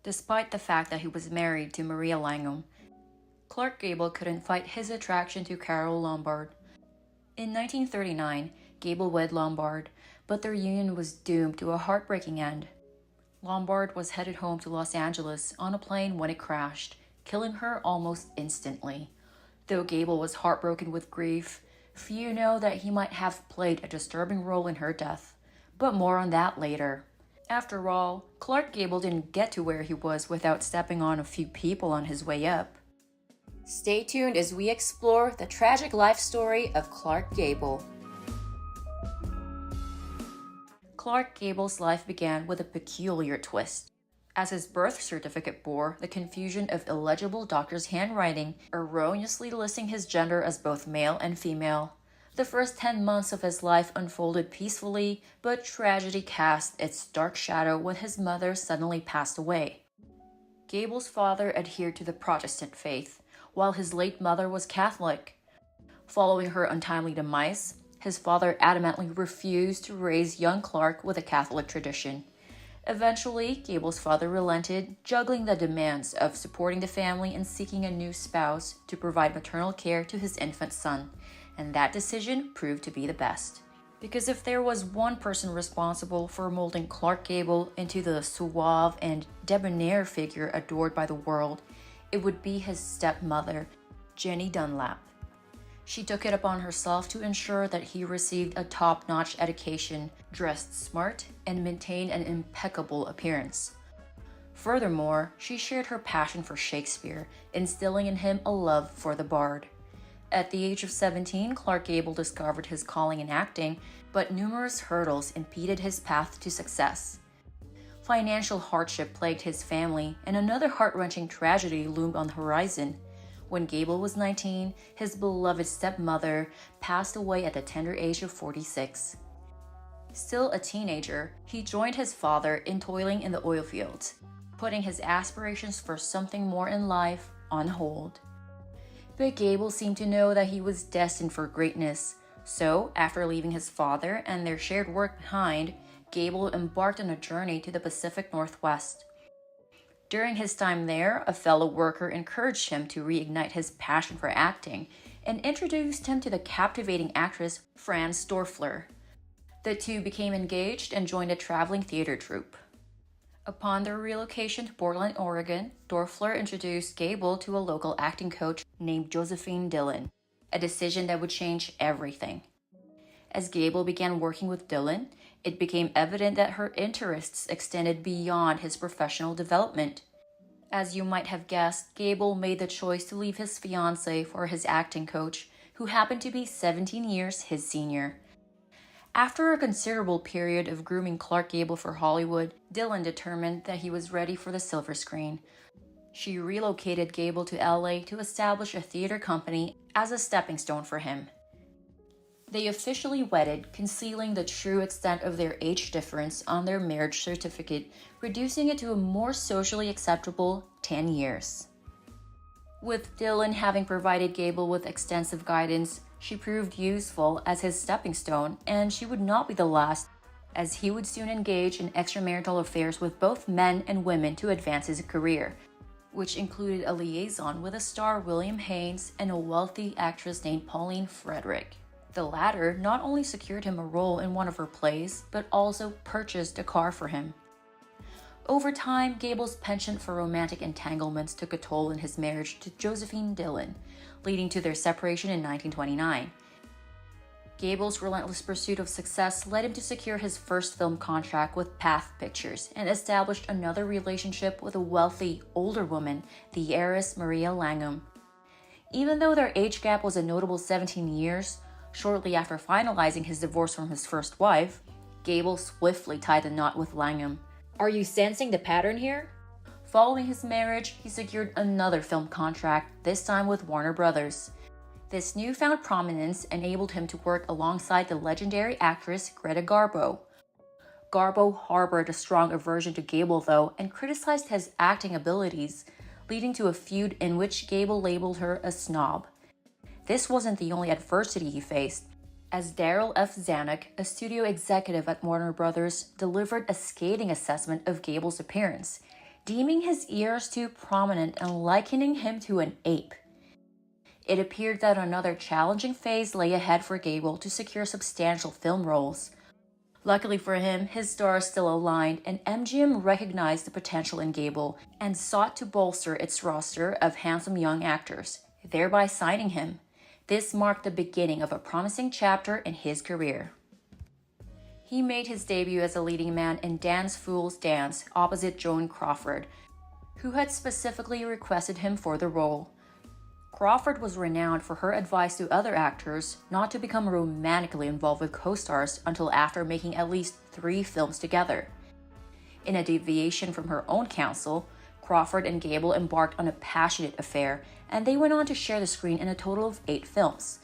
Despite the fact that he was married to Maria Langham, Clark Gable couldn't fight his attraction to Carole Lombard. In 1939, Gable wed Lombard, but their union was doomed to a heartbreaking end. Lombard was headed home to Los Angeles on a plane when it crashed, killing her almost instantly. Though Gable was heartbroken with grief, few know that he might have played a disturbing role in her death. But more on that later. After all, Clark Gable didn't get to where he was without stepping on a few people on his way up. Stay tuned as we explore the tragic life story of Clark Gable. Clark Gable's life began with a peculiar twist. As his birth certificate bore the confusion of illegible doctor's handwriting, erroneously listing his gender as both male and female. The first 10 months of his life unfolded peacefully, but tragedy cast its dark shadow when his mother suddenly passed away. Gable's father adhered to the Protestant faith, while his late mother was Catholic. Following her untimely demise, his father adamantly refused to raise young Clark with a Catholic tradition. Eventually, Gable's father relented, juggling the demands of supporting the family and seeking a new spouse to provide maternal care to his infant son, and that decision proved to be the best. Because if there was one person responsible for molding Clark Gable into the suave and debonair figure adored by the world, it would be his stepmother, Jenny Dunlap. She took it upon herself to ensure that he received a top-notch education, dressed smart, and maintained an impeccable appearance. Furthermore, she shared her passion for Shakespeare, instilling in him a love for the bard. At the age of 17, Clark Gable discovered his calling in acting, but numerous hurdles impeded his path to success. Financial hardship plagued his family, and another heart-wrenching tragedy loomed on the horizon. When Gable was 19, his beloved stepmother passed away at the tender age of 46. Still a teenager, he joined his father in toiling in the oil fields, putting his aspirations for something more in life on hold. But Gable seemed to know that he was destined for greatness, so after leaving his father and their shared work behind, Gable embarked on a journey to the Pacific Northwest. During his time there, a fellow worker encouraged him to reignite his passion for acting and introduced him to the captivating actress Franz Dorfler. The two became engaged and joined a traveling theater troupe. Upon their relocation to Portland, Oregon, Dorfler introduced Gable to a local acting coach named Josephine Dillon, a decision that would change everything. As Gable began working with Dillon, it became evident that her interests extended beyond his professional development. As you might have guessed, Gable made the choice to leave his fiancée for his acting coach, who happened to be 17 years his senior. After a considerable period of grooming Clark Gable for Hollywood, Dillon determined that he was ready for the silver screen. She relocated Gable to LA to establish a theater company as a stepping stone for him. They officially wedded, concealing the true extent of their age difference on their marriage certificate, reducing it to a more socially acceptable 10 years. With Dillon having provided Gable with extensive guidance, she proved useful as his stepping stone, and she would not be the last, as he would soon engage in extramarital affairs with both men and women to advance his career, which included a liaison with a star William Haynes and a wealthy actress named Pauline Frederick. The latter not only secured him a role in one of her plays, but also purchased a car for him. Over time, Gable's penchant for romantic entanglements took a toll in his marriage to Josephine Dillon, leading to their separation in 1929. Gable's relentless pursuit of success led him to secure his first film contract with Path Pictures and established another relationship with a wealthy, older woman, the heiress Maria Langham. Even though their age gap was a notable 17 years, shortly after finalizing his divorce from his first wife, Gable swiftly tied the knot with Langham. Are you sensing the pattern here? Following his marriage, he secured another film contract, this time with Warner Brothers. This newfound prominence enabled him to work alongside the legendary actress Greta Garbo. Garbo harbored a strong aversion to Gable, though, and criticized his acting abilities, leading to a feud in which Gable labeled her a snob. This wasn't the only adversity he faced, as Darryl F. Zanuck, a studio executive at Warner Brothers, delivered a scathing assessment of Gable's appearance. deeming his ears too prominent and likening him to an ape. It appeared that another challenging phase lay ahead for Gable to secure substantial film roles. Luckily for him, his stars still aligned, and MGM recognized the potential in Gable and sought to bolster its roster of handsome young actors, thereby signing him. This marked the beginning of a promising chapter in his career. He made his debut as a leading man in Dance Fool's Dance opposite Joan Crawford, who had specifically requested him for the role. Crawford was renowned for her advice to other actors not to become romantically involved with co-stars until after making at least 3 films together. In a deviation from her own counsel, Crawford and Gable embarked on a passionate affair, and they went on to share the screen in a total of 8 films.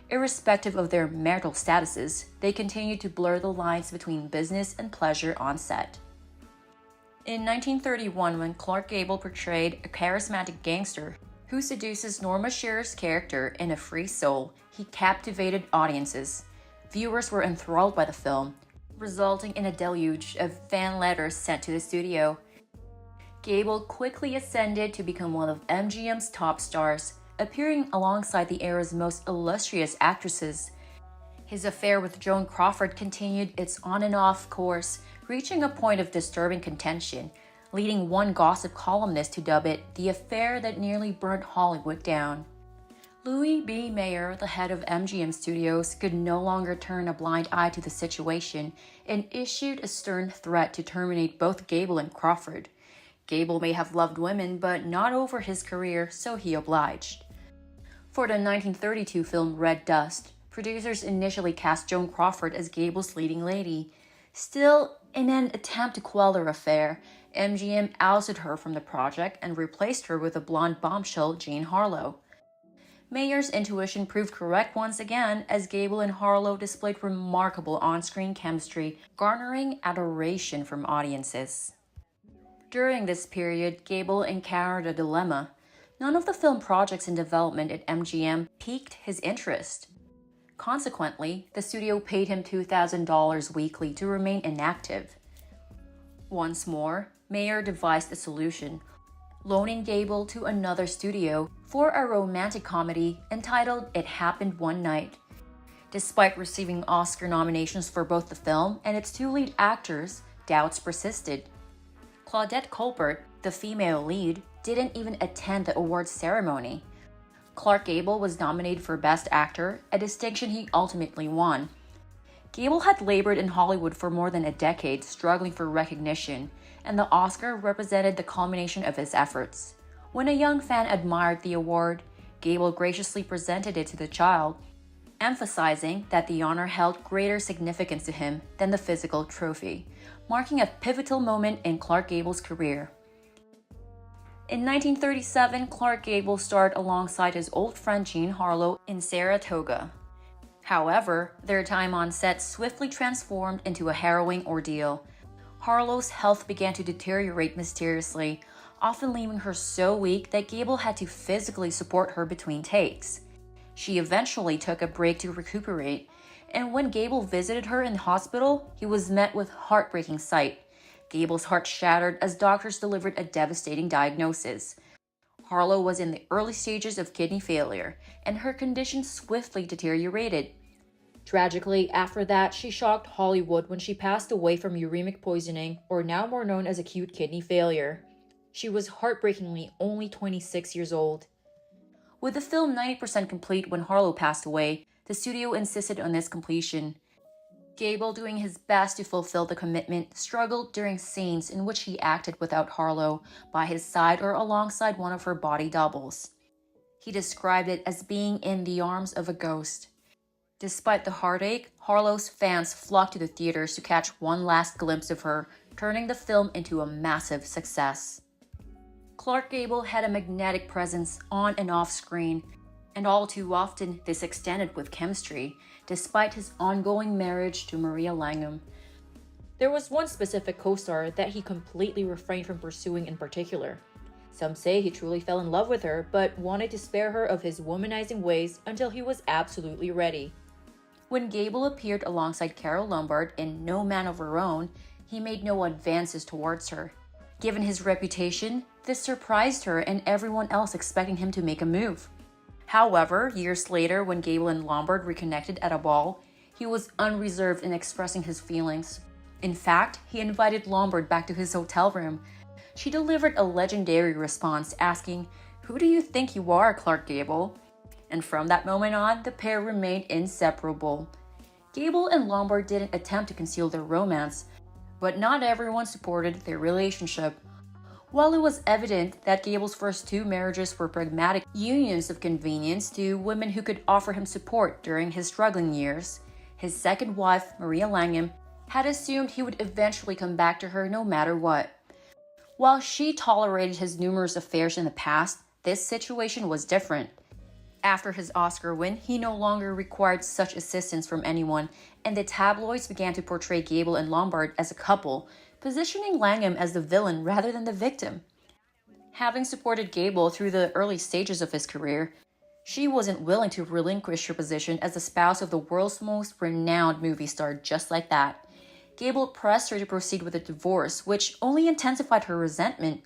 Irrespective of their marital statuses, they continued to blur the lines between business and pleasure on set. In 1931, when Clark Gable portrayed a charismatic gangster who seduces Norma Shearer's character in A Free Soul, he captivated audiences. Viewers were enthralled by the film, resulting in a deluge of fan letters sent to the studio. Gable quickly ascended to become one of MGM's top stars, appearing alongside the era's most illustrious actresses. His affair with Joan Crawford continued its on-and-off course, reaching a point of disturbing contention, leading one gossip columnist to dub it the affair that nearly burnt Hollywood down. Louis B. Mayer, the head of MGM Studios, could no longer turn a blind eye to the situation and issued a stern threat to terminate both Gable and Crawford. Gable may have loved women, but not over his career, so he obliged. For the 1932 film Red Dust, producers initially cast Joan Crawford as Gable's leading lady. Still, in an attempt to quell their affair, MGM ousted her from the project and replaced her with a blonde bombshell, Jean Harlow. Mayer's intuition proved correct once again, as Gable and Harlow displayed remarkable on-screen chemistry, garnering adoration from audiences. During this period, Gable encountered a dilemma. None of the film projects in development at MGM piqued his interest. Consequently, the studio paid him $2,000 weekly to remain inactive. Once more, Mayer devised a solution, loaning Gable to another studio for a romantic comedy entitled It Happened One Night. Despite receiving Oscar nominations for both the film and its 2 lead actors, doubts persisted. Claudette Colbert, the female lead, didn't even attend the awards ceremony. Clark Gable was nominated for Best Actor, a distinction he ultimately won. Gable had labored in Hollywood for more than a decade, struggling for recognition, and the Oscar represented the culmination of his efforts. When a young fan admired the award, Gable graciously presented it to the child, emphasizing that the honor held greater significance to him than the physical trophy, marking a pivotal moment in Clark Gable's career. In 1937, Clark Gable starred alongside his old friend Jean Harlow in Saratoga. However, their time on set swiftly transformed into a harrowing ordeal. Harlow's health began to deteriorate mysteriously, often leaving her so weak that Gable had to physically support her between takes. She eventually took a break to recuperate, and when Gable visited her in the hospital, he was met with heartbreaking sight. Gable's heart shattered as doctors delivered a devastating diagnosis. Harlow was in the early stages of kidney failure, and her condition swiftly deteriorated. Tragically, after that, she shocked Hollywood when she passed away from uremic poisoning, or now more known as acute kidney failure. She was heartbreakingly only 26 years old. With the film 90% complete when Harlow passed away, the studio insisted on its completion. Gable, doing his best to fulfill the commitment, struggled during scenes in which he acted without Harlow by his side or alongside one of her body doubles. He described it as being in the arms of a ghost. Despite the heartache, Harlow's fans flocked to the theaters to catch one last glimpse of her, turning the film into a massive success. Clark Gable had a magnetic presence on and off screen, and all too often this extended with chemistry, despite his ongoing marriage to Maria Langham. There was one specific co-star that he completely refrained from pursuing in particular. Some say he truly fell in love with her, but wanted to spare her of his womanizing ways until he was absolutely ready. When Gable appeared alongside Carole Lombard in No Man of Her Own, he made no advances towards her. Given his reputation, this surprised her and everyone else expecting him to make a move. However, years later, when Gable and Lombard reconnected at a ball, he was unreserved in expressing his feelings. In fact, he invited Lombard back to his hotel room. She delivered a legendary response asking, "Who do you think you are, Clark Gable?" And from that moment on, the pair remained inseparable. Gable and Lombard didn't attempt to conceal their romance, but not everyone supported their relationship. While it was evident that Gable's first two marriages were pragmatic unions of convenience to women who could offer him support during his struggling years, his second wife, Maria Langham, had assumed he would eventually come back to her no matter what. While she tolerated his numerous affairs in the past, this situation was different. After his Oscar win, he no longer required such assistance from anyone, and the tabloids began to portray Gable and Lombard as a couple, positioning Langham as the villain rather than the victim. Having supported Gable through the early stages of his career, she wasn't willing to relinquish her position as the spouse of the world's most renowned movie star just like that. Gable pressed her to proceed with a divorce, which only intensified her resentment.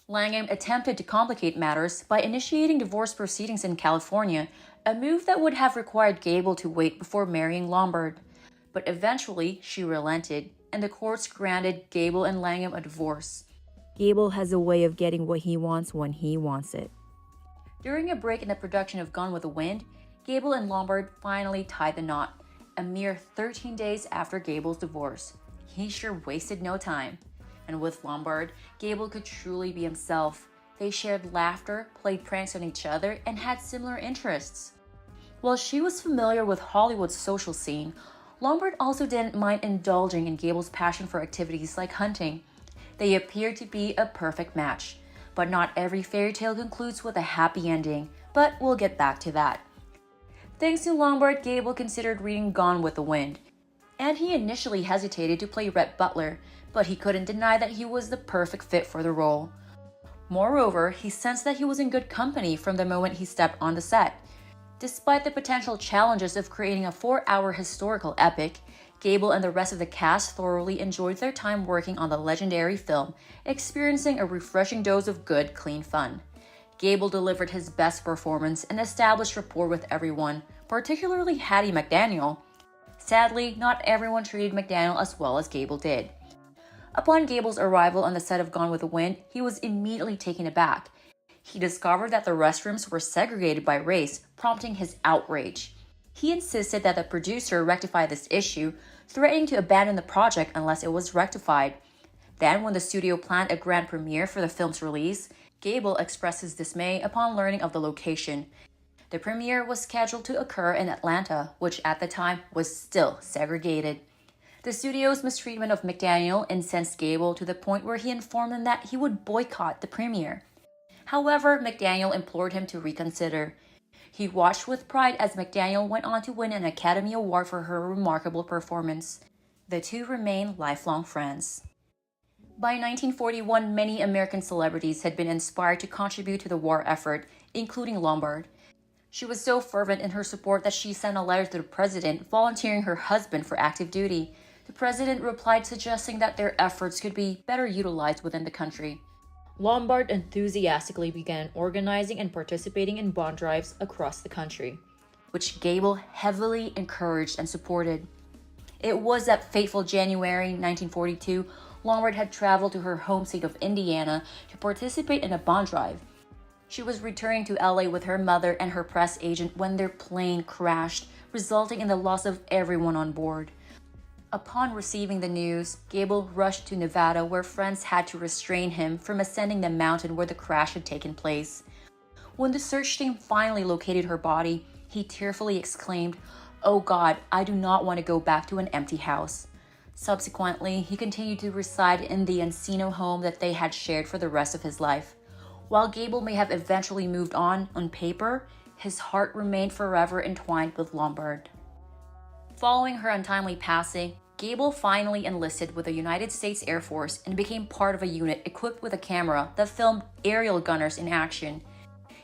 Langham attempted to complicate matters by initiating divorce proceedings in California, a move that would have required Gable to wait before marrying Lombard. But eventually, she relented, and the courts granted Gable and Langham a divorce. Gable has a way of getting what he wants when he wants it. During a break in the production of Gone with the Wind, Gable and Lombard finally tied the knot, a mere 13 days after Gable's divorce. He sure wasted no time. And with Lombard, Gable could truly be himself. They shared laughter, played pranks on each other, and had similar interests. While she was familiar with Hollywood's social scene, Lombard also didn't mind indulging in Gable's passion for activities like hunting. They appeared to be a perfect match. But not every fairy tale concludes with a happy ending, but we'll get back to that. Thanks to Lombard, Gable considered reading Gone with the Wind, and he initially hesitated to play Rhett Butler, but he couldn't deny that he was the perfect fit for the role. Moreover, he sensed that he was in good company from the moment he stepped on the set. Despite the potential challenges of creating a 4-hour historical epic, Gable and the rest of the cast thoroughly enjoyed their time working on the legendary film, experiencing a refreshing dose of good, clean fun. Gable delivered his best performance and established rapport with everyone, particularly Hattie McDaniel. Sadly, not everyone treated McDaniel as well as Gable did. Upon Gable's arrival on the set of Gone with the Wind, he was immediately taken aback. He discovered that the restrooms were segregated by race, prompting his outrage. He insisted that the producer rectify this issue, threatening to abandon the project unless it was rectified. Then, when the studio planned a grand premiere for the film's release, Gable expressed his dismay upon learning of the location. The premiere was scheduled to occur in Atlanta, which at the time was still segregated. The studio's mistreatment of McDaniel incensed Gable to the point where he informed him that he would boycott the premiere. However, McDaniel implored him to reconsider. He watched with pride as McDaniel went on to win an Academy Award for her remarkable performance. The two remain lifelong friends. By 1941, many American celebrities had been inspired to contribute to the war effort, including Lombard. She was so fervent in her support that she sent a letter to the president volunteering her husband for active duty. The president replied suggesting that their efforts could be better utilized within the country. Lombard enthusiastically began organizing and participating in bond drives across the country, which Gable heavily encouraged and supported. It was that fateful January 1942, Lombard had traveled to her home state of Indiana to participate in a bond drive. She was returning to LA with her mother and her press agent when their plane crashed, resulting in the loss of everyone on board. Upon receiving the news, Gable rushed to Nevada where friends had to restrain him from ascending the mountain where the crash had taken place. When the search team finally located her body, he tearfully exclaimed, "Oh God, I do not want to go back to an empty house." Subsequently, he continued to reside in the Encino home that they had shared for the rest of his life. While Gable may have eventually moved on paper, his heart remained forever entwined with Lombard. Following her untimely passing, Gable finally enlisted with the United States Air Force and became part of a unit equipped with a camera that filmed aerial gunners in action.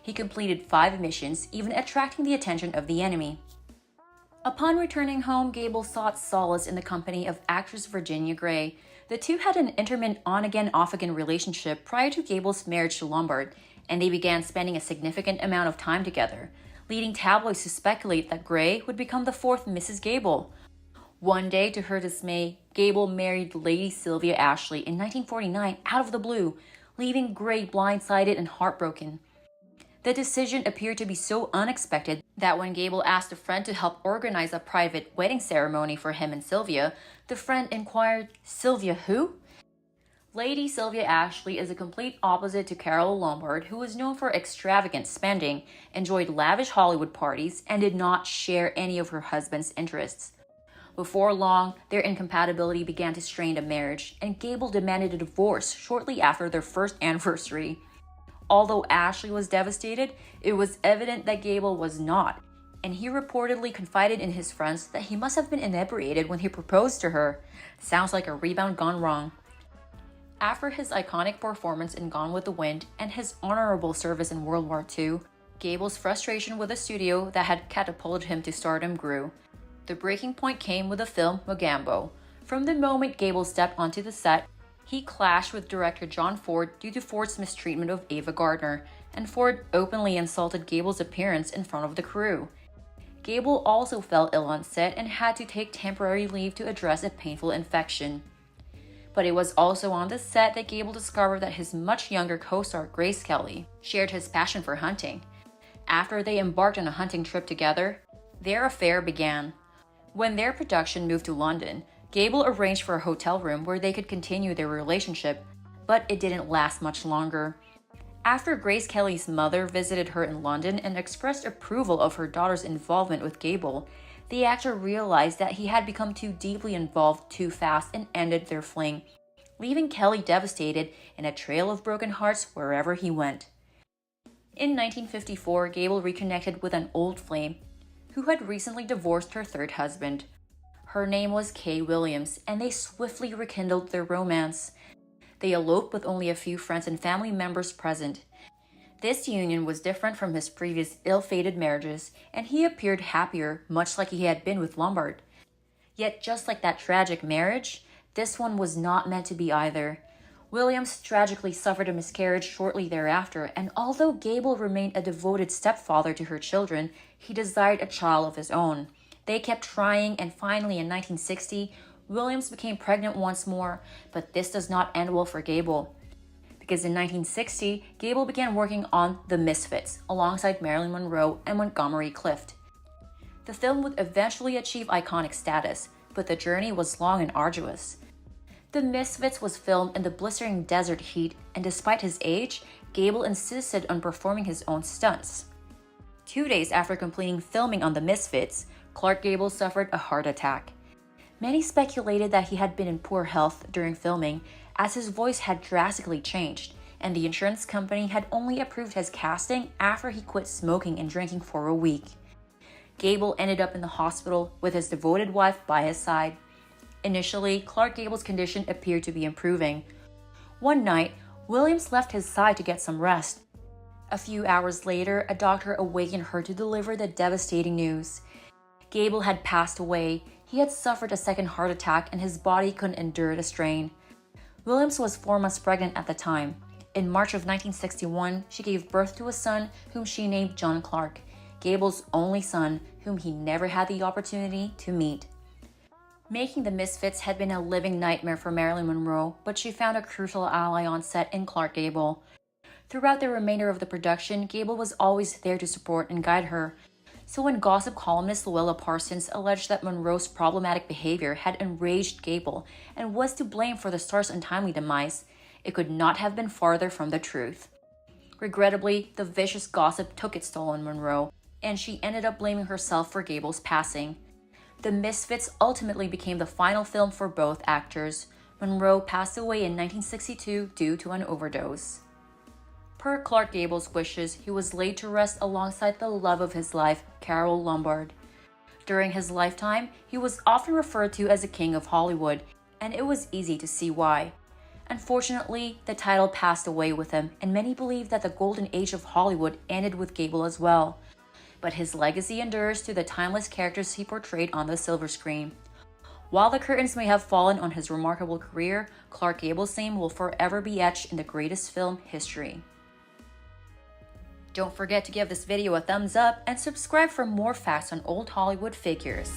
He completed 5 missions, even attracting the attention of the enemy. Upon returning home, Gable sought solace in the company of actress Virginia Gray. The two had an intermittent on-again, off-again relationship prior to Gable's marriage to Lombard, and they began spending a significant amount of time together, leading tabloids to speculate that Gray would become the fourth Mrs. Gable. One day, to her dismay, Gable married Lady Sylvia Ashley in 1949 out of the blue, leaving Gray blindsided and heartbroken. The decision appeared to be so unexpected that when Gable asked a friend to help organize a private wedding ceremony for him and Sylvia, the friend inquired, "Sylvia who?" Lady Sylvia Ashley is a complete opposite to Carole Lombard, who was known for extravagant spending, enjoyed lavish Hollywood parties, and did not share any of her husband's interests. Before long, their incompatibility began to strain the marriage, and Gable demanded a divorce shortly after their first anniversary. Although Ashley was devastated, it was evident that Gable was not, and he reportedly confided in his friends that he must have been inebriated when he proposed to her. Sounds like a rebound gone wrong. After his iconic performance in Gone with the Wind and his honorable service in World War II, Gable's frustration with the studio that had catapulted him to stardom grew. The breaking point came with the film Mogambo. From the moment Gable stepped onto the set, he clashed with director John Ford due to Ford's mistreatment of Ava Gardner, and Ford openly insulted Gable's appearance in front of the crew. Gable also fell ill on set and had to take temporary leave to address a painful infection. But it was also on the set that Gable discovered that his much younger co-star Grace Kelly shared his passion for hunting. After they embarked on a hunting trip together, their affair began. When their production moved to London, Gable arranged for a hotel room where they could continue their relationship, but it didn't last much longer. After Grace Kelly's mother visited her in London and expressed approval of her daughter's involvement with Gable, the actor realized that he had become too deeply involved too fast and ended their fling, leaving Kelly devastated and a trail of broken hearts wherever he went. In 1954, Gable reconnected with an old flame who had recently divorced her third husband. Her name was Kay Williams, and they swiftly rekindled their romance. They eloped with only a few friends and family members present. This union was different from his previous ill-fated marriages, and he appeared happier, much like he had been with Lombard. Yet just like that tragic marriage, this one was not meant to be either. Williams tragically suffered a miscarriage shortly thereafter, and although Gable remained a devoted stepfather to her children, he desired a child of his own. They kept trying, and finally in 1960, Williams became pregnant once more, but this does not end well for Gable. Because in 1960, Gable began working on The Misfits alongside Marilyn Monroe and Montgomery Clift. The film would eventually achieve iconic status, but the journey was long and arduous. The Misfits was filmed in the blistering desert heat, and despite his age, Gable insisted on performing his own stunts. 2 days after completing filming on The Misfits, Clark Gable suffered a heart attack. Many speculated that he had been in poor health during filming, as his voice had drastically changed, and the insurance company had only approved his casting after he quit smoking and drinking for a week. Gable ended up in the hospital with his devoted wife by his side. Initially, Clark Gable's condition appeared to be improving. One night, Williams left his side to get some rest. A few hours later, a doctor awakened her to deliver the devastating news. Gable had passed away. He had suffered a second heart attack and his body couldn't endure the strain. Williams was 4 months pregnant at the time. In March of 1961, she gave birth to a son whom she named John Clark, Gable's only son, whom he never had the opportunity to meet. Making The Misfits had been a living nightmare for Marilyn Monroe, but she found a crucial ally on set in Clark Gable. Throughout the remainder of the production, Gable was always there to support and guide her. So when gossip columnist Luella Parsons alleged that Monroe's problematic behavior had enraged Gable and was to blame for the star's untimely demise, it could not have been farther from the truth. Regrettably, the vicious gossip took its toll on Monroe, and she ended up blaming herself for Gable's passing. The Misfits ultimately became the final film for both actors. Monroe passed away in 1962 due to an overdose. Per Clark Gable's wishes, he was laid to rest alongside the love of his life, Carole Lombard. During his lifetime, he was often referred to as a king of Hollywood, and it was easy to see why. Unfortunately, the title passed away with him, and many believe that the golden age of Hollywood ended with Gable as well. But his legacy endures to the timeless characters he portrayed on the silver screen. While the curtains may have fallen on his remarkable career, Clark Gable's name will forever be etched in the greatest film history. Don't forget to give this video a thumbs up and subscribe for more facts on old Hollywood figures.